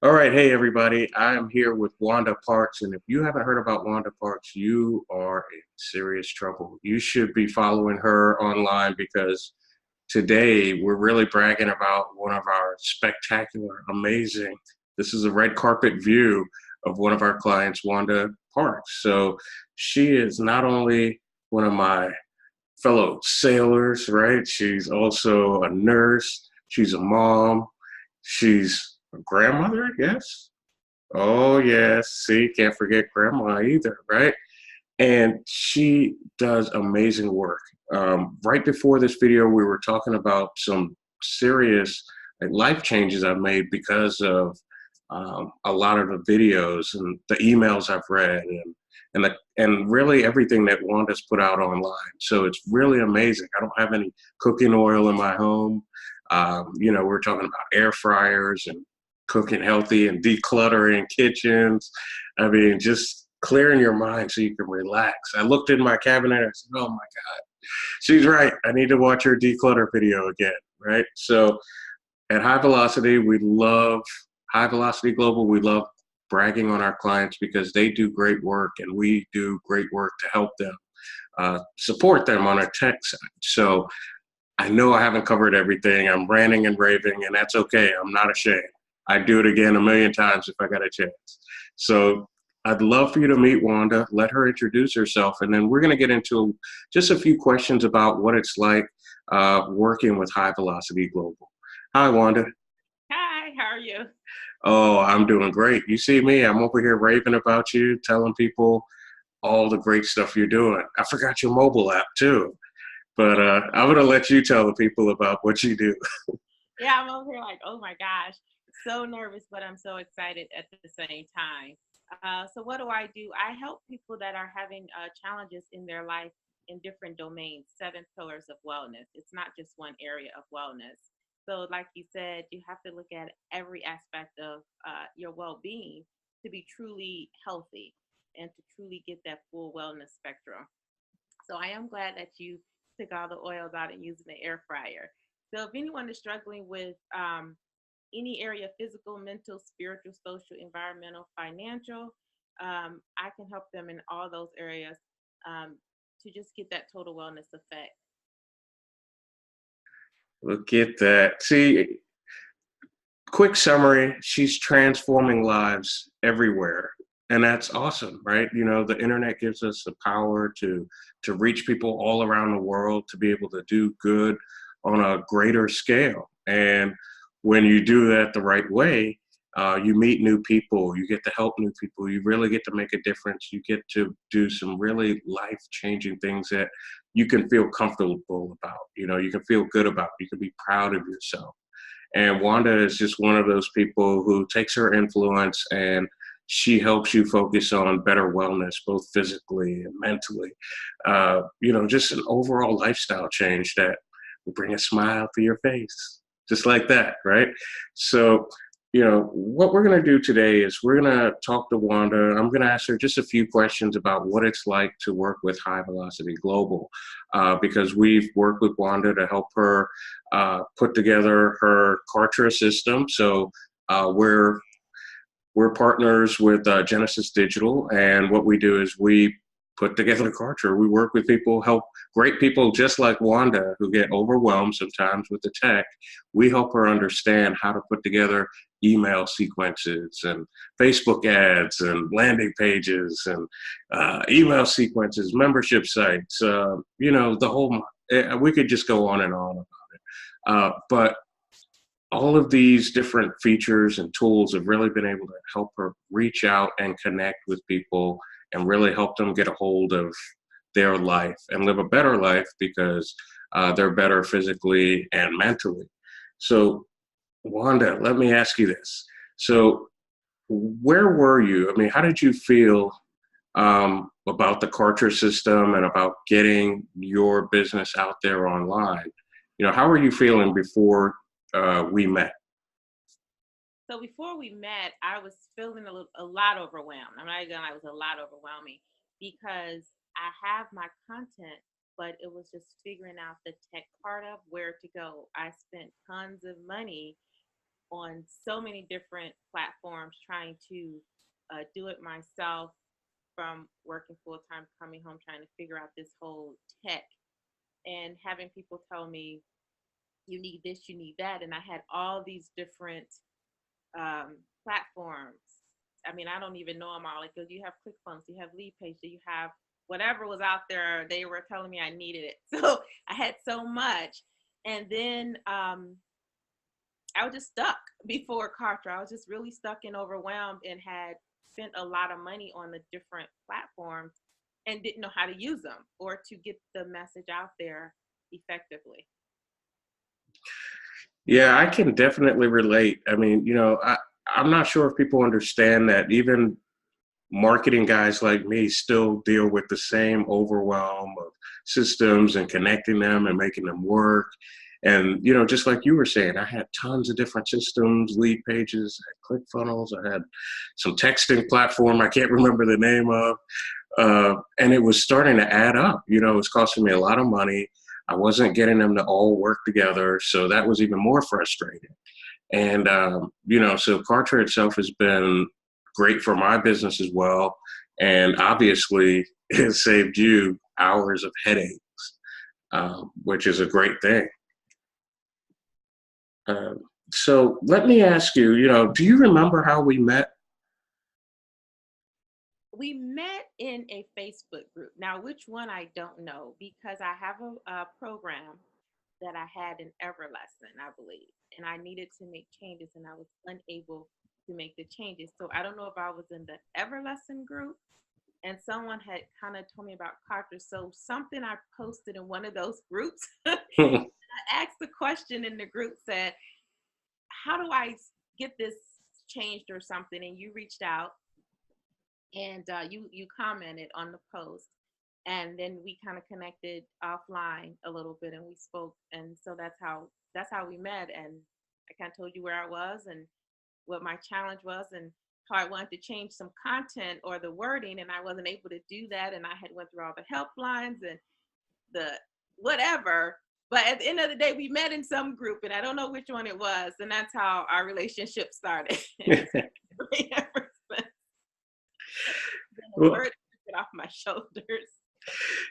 All right, hey everybody. I am here with Wanda Parks, and if you haven't heard about Wanda Parks, you are in serious trouble. You should be following her online because today we're really bragging about one of our spectacular, amazing. This is a red carpet view of one of our clients, Wanda Parks. So she is not only one of my fellow sailors, right? She's also a nurse. She's a mom. She's a grandmother, I guess. Oh, yes. See, can't forget grandma either, right? And she does amazing work. Right before this video, we were talking about some serious life changes I've made because of a lot of the videos and the emails I've read and really everything that Wanda's put out online. So it's really amazing. I don't have any cooking oil in my home. We're talking about air fryers and cooking healthy and decluttering kitchens. I mean, just clearing your mind so you can relax. I looked in my cabinet and I said, oh my God, she's right. I need to watch her declutter video again, right? So at High Velocity, we love High Velocity Global. We love bragging on our clients because they do great work and we do great work to help them, support them on our tech side. So I know I haven't covered everything. I'm ranting and raving, and that's okay. I'm not ashamed. I'd do it again a million times if I got a chance. So I'd love for you to meet Wanda, let her introduce herself, and then we're going to get into just a few questions about what it's like working with High Velocity Global. Hi, Wanda. Hi, how are you? Oh, I'm doing great. You see me, I'm over here raving about you, telling people all the great stuff you're doing. I forgot your mobile app too, but I'm going to let you tell the people about what you do. Yeah, I'm over here like, oh my gosh, so nervous, but I'm so excited at the same time. So, what do? I help people that are having challenges in their life in different domains, 7 pillars of wellness. It's not just one area of wellness. So, like you said, you have to look at every aspect of your well being to be truly healthy and to truly get that full wellness spectrum. So I am glad that you took all the oils out and using the air fryer. So if anyone is struggling with any area, physical, mental, spiritual, social, environmental, financial, I can help them in all those areas um, to just get that total wellness effect. Look at that. See, quick summary, she's transforming lives everywhere. And that's awesome, right? You know, the internet gives us the power to reach people all around the world, to be able to do good on a greater scale. And when you do that the right way, you meet new people, you get to help new people, you really get to make a difference, you get to do some really life-changing things that you can feel comfortable about, you know, you can feel good about, you can be proud of yourself. And Wanda is just one of those people who takes her influence and she helps you focus on better wellness, both physically and mentally. Just an overall lifestyle change that will bring a smile to your face, just like that, right? So, what we're going to do today is we're going to talk to Wanda. I'm going to ask her just a few questions about what it's like to work with High Velocity Global, because we've worked with Wanda to help her put together her Kartra system. So we're partners with Genesis Digital, and what we do is we put together Kartra. We work with people, help great people just like Wanda who get overwhelmed sometimes with the tech. We help her understand how to put together email sequences and Facebook ads and landing pages and email sequences, membership sites, the whole, we could just go on and on about it. But all of these different features and tools have really been able to help her reach out and connect with people and really help them get a hold of their life and live a better life because they're better physically and mentally. So, Wanda, let me ask you this. So, where were you? I mean, how did you feel about the Kartra system and about getting your business out there online? You know, how were you feeling before we met? So before we met, I was feeling a lot overwhelmed. I'm not gonna lie, it was a lot overwhelming because I have my content, but it was just figuring out the tech part of where to go. I spent tons of money on so many different platforms, trying to do it myself from working full time, coming home, trying to figure out this whole tech and having people tell me, you need this, you need that. And I had all these different platforms. I mean, I don't even know them all. Like, you have ClickFunnels, you have Leadpage, you have whatever was out there. They were telling me I needed it. So I had so much. And then I was just stuck before Kartra. I was just really stuck and overwhelmed and had spent a lot of money on the different platforms and didn't know how to use them or to get the message out there effectively. Yeah, I can definitely relate. I mean, I'm not sure if people understand that even marketing guys like me still deal with the same overwhelm of systems and connecting them and making them work. And, just like you were saying, I had tons of different systems, lead pages, I had ClickFunnels, I had some texting platform I can't remember the name of. And it was starting to add up. It was costing me a lot of money. I wasn't getting them to all work together. So that was even more frustrating. And, so Kartra itself has been great for my business as well. And obviously, it saved you hours of headaches, which is a great thing. Um, so let me ask you, do you remember how we met? We met in a Facebook group. Now, which one I don't know because I have a program that I had in Everlesson, I believe, and I needed to make changes and I was unable to make the changes. So I don't know if I was in the Everlesson group and someone had kind of told me about Carter. So something I posted in one of those groups, I asked the question in the group, said, how do I get this changed or something? And you reached out and you commented on the post, and then we kind of connected offline a little bit and we spoke, and so that's how we met. And I kind of told you where I was and what my challenge was and how I wanted to change some content or the wording, and I wasn't able to do that, and I had went through all the helplines and the whatever. But at the end of the day, we met in some group, and I don't know which one it was, and that's how our relationship started. Well, Bird took it off my shoulders.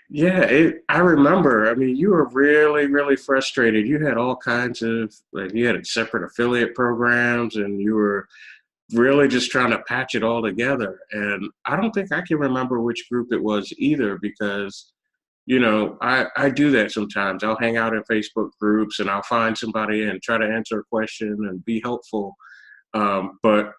yeah, I remember. I mean, you were really, really frustrated. You had all kinds of, like, you had separate affiliate programs and you were really just trying to patch it all together. And I don't think I can remember which group it was either because, I do that sometimes. I'll hang out in Facebook groups and I'll find somebody and try to answer a question and be helpful. But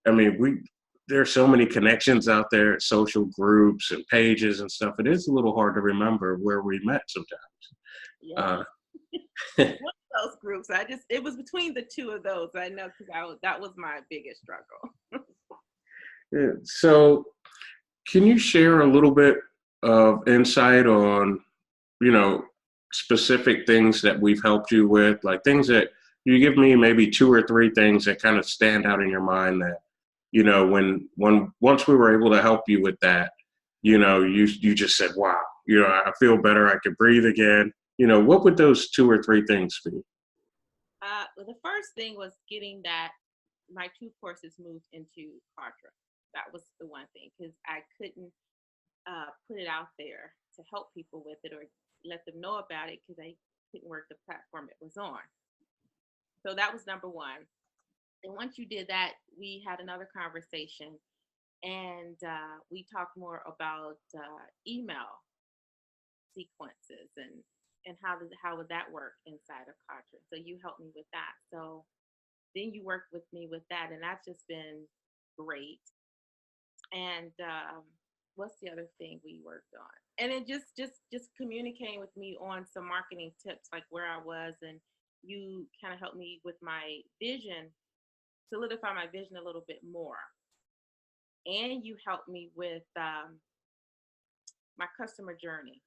I mean, there are so many connections out there, social groups and pages and stuff. It is a little hard to remember where we met sometimes. Yeah. Uh, One of those groups. It was between the two of those. I know because that was my biggest struggle. yeah. So, can you share a little bit of insight on, you know, specific things that we've helped you with, like things that you give me maybe two or three things that kind of stand out in your mind that, when once we were able to help you with that, you just said, wow, I feel better. I can breathe again. What would those two or three things be? Well, the first thing was getting that my two courses moved into Kartra. That was the one thing because I couldn't put it out there to help people with it or let them know about it because I couldn't work the platform it was on. So that was number one. And once you did that, we had another conversation and we talked more about email sequences and how would that work inside of Kartra. So you helped me with that. So then you worked with me with that, and that's just been great. And what's the other thing we worked on? And then just communicating with me on some marketing tips, like where I was, and you kind of helped me with my vision, solidify my vision a little bit more. And you helped me with my customer journey.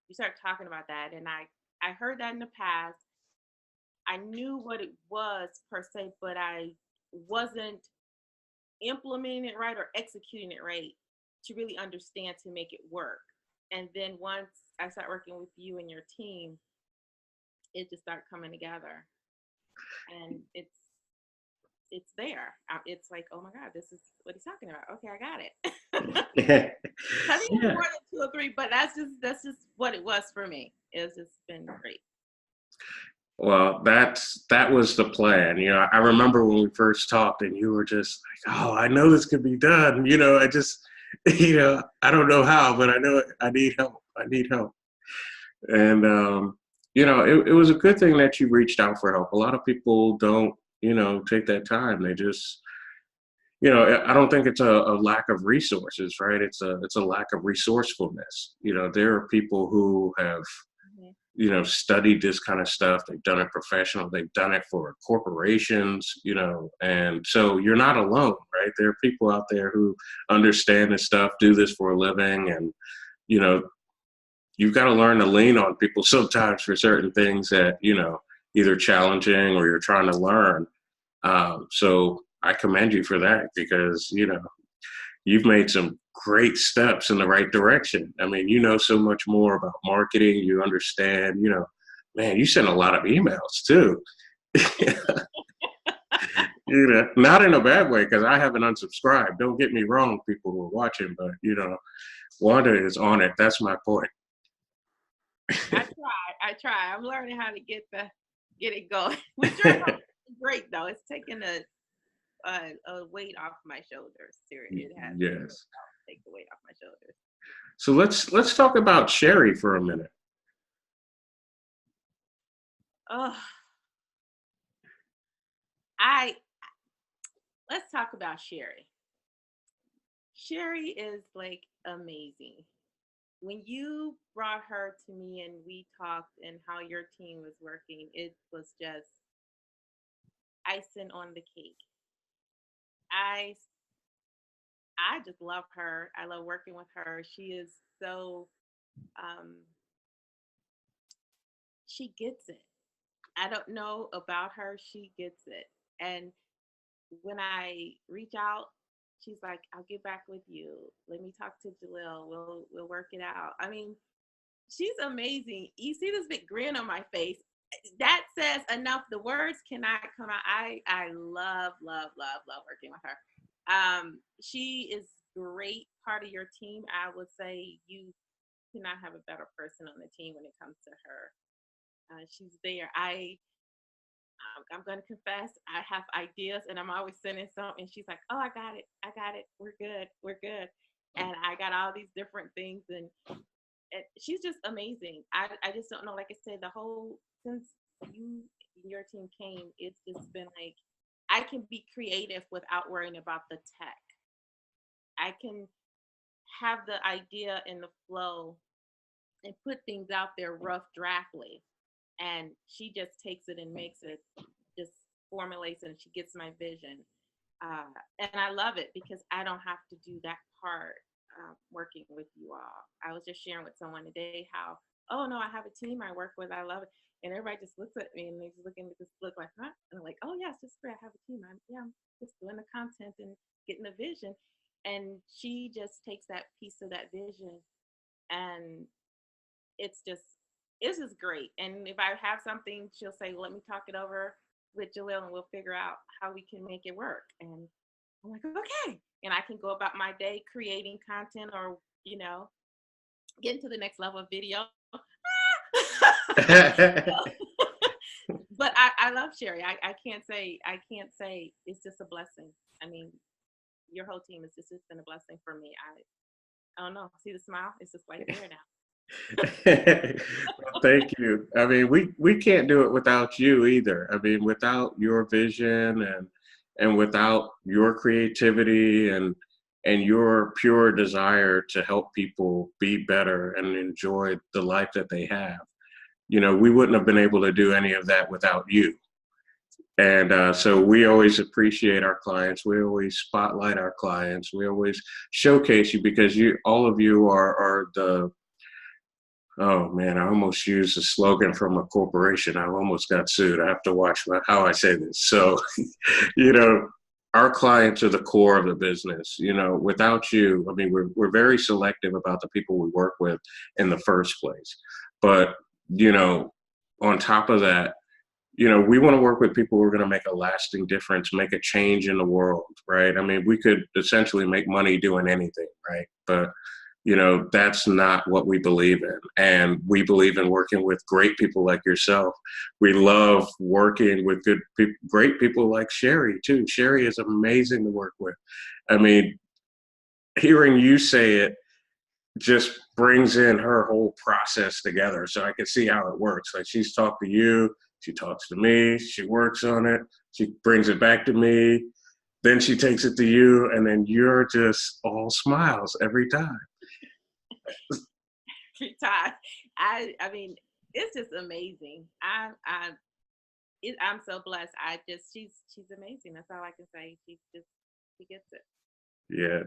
You started talking about that, and I heard that in the past. I knew what it was per se, but I wasn't implementing it right or executing it right to really understand to make it work. And then once I start working with you and your team, it just started coming together. And it's there. It's like, oh my God, this is what he's talking about. Okay, I got it. Yeah. I think it's Yeah. more than 2 or 3, but that's just what it was for me. It's just been great. Well, that was the plan. I remember when we first talked, and you were just like, "Oh, I know this could be done." I just, I don't know how, but I know I need help. I need help. And it was a good thing that you reached out for help. A lot of people don't, take that time. They just, I don't think it's a lack of resources, right? It's a lack of resourcefulness. There are people who have Mhm. studied this kind of stuff. They've done it professional. They've done it for corporations, and so you're not alone, right? There are people out there who understand this stuff, do this for a living, and you know, you've got to learn to lean on people sometimes for certain things that either challenging or you're trying to learn. So I commend you for that because you've made some great steps in the right direction. I mean, you know so much more about marketing. You understand, man, you send a lot of emails too. Not in a bad way because I haven't unsubscribed. Don't get me wrong, people who are watching, but Wanda is on it. That's my point. I try. I try. I'm learning how to get it going. Which are great though. It's taking a weight off my shoulders. Seriously, it has Yes. take the weight off my shoulders. So let's talk about Sherry for a minute. Oh, I let's talk about Sherry. Sherry is like amazing. When you brought her to me and we talked and how your team was working, it was just icing on the cake. I I just love her. I love working with her. She is so um she gets it. I don't know about her, she gets it. And when I reach out, she's like, "I'll get back with you. Let me talk to Jalil. We'll work it out." I mean, she's amazing. You see this big grin on my face. That says enough. The words cannot come out. I love love working with her. She is great part of your team. I would say you cannot have a better person on the team when it comes to her. She's there. I'm going to confess, I have ideas and I'm always sending some. And she's like, "Oh, I got it. I got it. We're good. We're good." And I got all these different things. And she's just amazing. I just don't know. Like I said, the whole, since you and your team came, it's just been like, I can be creative without worrying about the tech. I can have the idea and the flow and put things out there rough draftly. And she just takes it and makes it, just formulates it, and she gets my vision. And I love it because I don't have to do that part working with you all. I was just sharing with someone today how, oh no, I have a team I work with. I love it. And everybody just looks at me and they just looking at this look like, huh? And I'm like, oh yeah, it's just great. I have a team. I'm just doing the content and getting the vision. And she just takes that piece of that vision and it's just it's just great. And if I have something, she'll say, "Let me talk it over with Jaleel, and we'll figure out how we can make it work." And I'm like, "Okay," and I can go about my day creating content, or getting to the next level of video. But I love Sherry. I can't say it's just a blessing. I mean, your whole team has just been a blessing for me. I don't know. See the smile? It's just like there now. Well, thank you. I mean, we can't do it without you either. I mean, without your vision and without your creativity and your pure desire to help people be better and enjoy the life that they have. We wouldn't have been able to do any of that without you. And so we always appreciate our clients. We always spotlight our clients. We always showcase you because all of you are the. Oh man, I almost used a slogan from a corporation. I almost got sued. I have to watch how I say this. So, you know, our clients are the core of the business. Without you, I mean, we're very selective about the people we work with in the first place. But, on top of that, we want to work with people who are going to make a lasting difference, make a change in the world, right? I mean, we could essentially make money doing anything, right? But, that's not what we believe in. And we believe in working with great people like yourself. We love working with good people, great people like Sherry, too. Sherry is amazing to work with. I mean, hearing you say it just brings in her whole process together. So I can see how it works. Like she's talked to you, she talks to me, she works on it, she brings it back to me, then she takes it to you, and then you're just all smiles every time. Every time. I mean, it's just amazing. I'm so blessed. She's amazing. That's all I can say. She gets it. Yeah.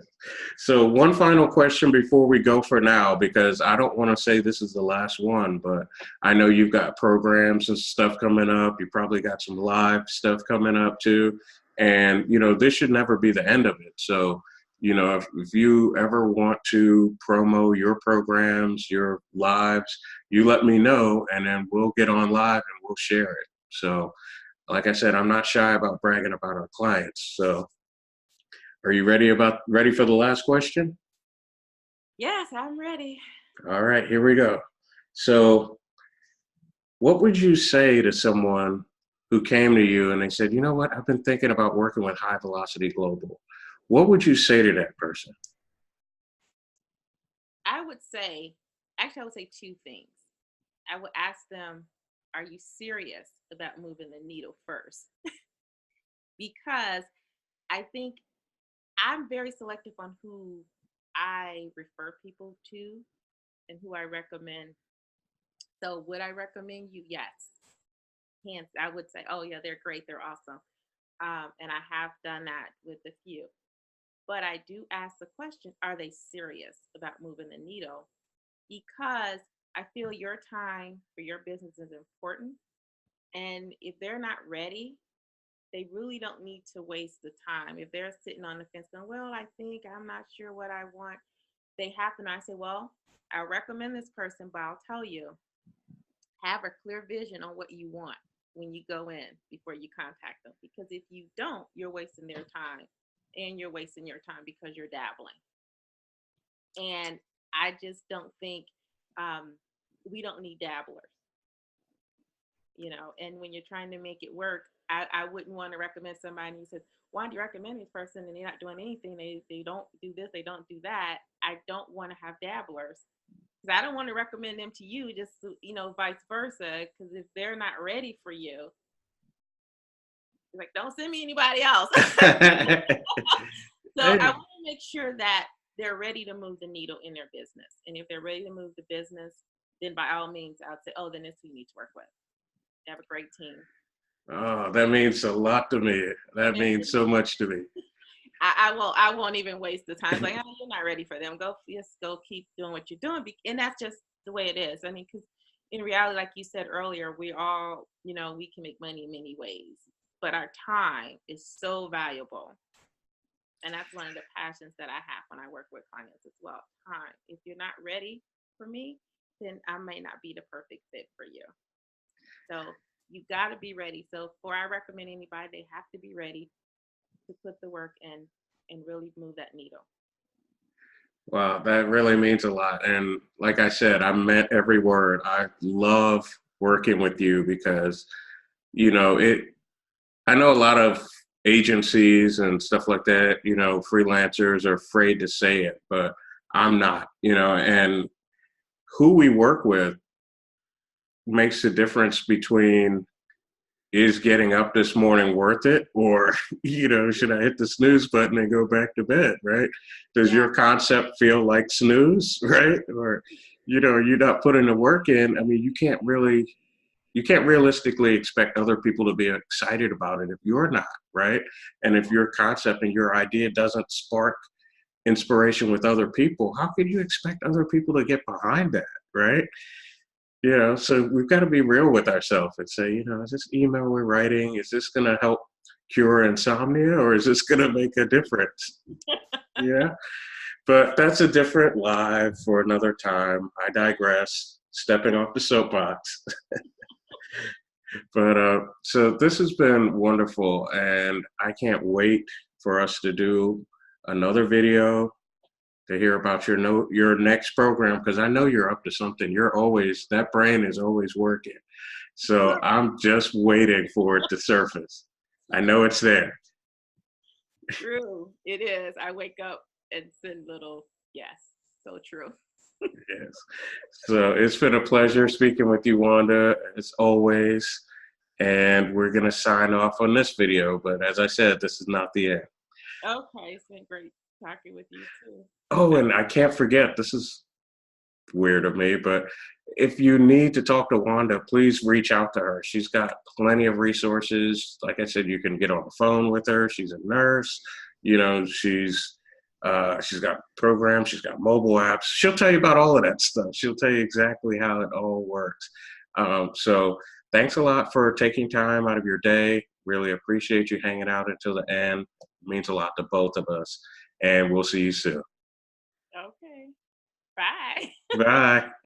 So one final question before we go for now, because I don't want to say this is the last one, but I know you've got programs and stuff coming up. You probably got some live stuff coming up too. And, this should never be the end of it. So, if you ever want to promo your programs, your lives, you let me know and then we'll get on live and we'll share it. So, like I said, I'm not shy about bragging about our clients. So, are you ready for the last question? Yes, I'm ready. All right, here we go. So, what would you say to someone who came to you and they said, "You know what? I've been thinking about working with High Velocity Global." What would you say to that person? I would say, actually, I would say two things. I would ask them, are you serious about moving the needle first? Because I think I'm very selective on who I refer people to and who I recommend. So, would I recommend you? Yes. Hence, I would say, oh, yeah, they're great. They're awesome. And I have done that with a few. But I do ask the question, are they serious about moving the needle? Because I feel your time for your business is important. And if they're not ready, they really don't need to waste the time. If they're sitting on the fence going, well, I think I'm not sure what I want, they have to know. I say, well, I recommend this person, but I'll tell you, have a clear vision on what you want when you go in before you contact them. Because if you don't, you're wasting their time and you're wasting your time because you're dabbling. And I just don't think we don't need dabblers, and when you're trying to make it work, I wouldn't want to recommend somebody who says, why do you recommend this person and they're not doing anything? They don't do this, they don't do that. I don't want to have dabblers because I don't want to recommend them to you, just vice versa. Because if they're not ready for you, like, don't send me anybody else. So I want to make sure that they're ready to move the needle in their business. And if they're ready to move the business, then by all means, I'd say, oh, then it's who you need to work with. They have a great team. Oh, that means a lot to me. That means so much to me. I won't even waste the time. It's like, oh, you're not ready for them. Go keep doing what you're doing. And that's just the way it is. I mean, because in reality, like you said earlier, we all, we can make money in many ways, but our time is so valuable. And that's one of the passions that I have when I work with clients as well. Time. If you're not ready for me, then I may not be the perfect fit for you. So you got to be ready. So before I recommend anybody, they have to be ready to put the work in and really move that needle. Wow, that really means a lot. And like I said, I meant every word. I love working with you because, it I know a lot of agencies and stuff like that, freelancers are afraid to say it, but I'm not, and who we work with makes the difference between is getting up this morning worth it or, should I hit the snooze button and go back to bed, right? Does your concept feel like snooze, right? Or, you're not putting the work in. I mean, you can't realistically expect other people to be excited about it if you're not, right? And if your concept and your idea doesn't spark inspiration with other people, how can you expect other people to get behind that, right? So we've got to be real with ourselves and say, is this email we're writing, is this going to help cure insomnia or is this going to make a difference? Yeah. But that's a different live for another time. I digress, stepping off the soapbox. But so this has been wonderful, and I can't wait for us to do another video to hear about your your next program because I know you're up to something. You're always that brain is always working. So Right. I'm just waiting for it to surface. I know it's there. True. It is. I wake up and send little, yes, so true. Yes. So it's been a pleasure speaking with you, Wanda, as always. And we're gonna sign off on this video. But as I said, this is not the end. Okay, it's been great talking with you too. Oh, and I can't forget, this is weird of me, but if you need to talk to Wanda, please reach out to her. She's got plenty of resources. Like I said, you can get on the phone with her. She's a nurse. You know, she's got programs. She's got mobile apps. She'll tell you about all of that stuff. She'll tell you exactly how it all works. So thanks a lot for taking time out of your day. Really appreciate you hanging out until the end. It means a lot to both of us. And we'll see you soon. Okay. Bye. Bye.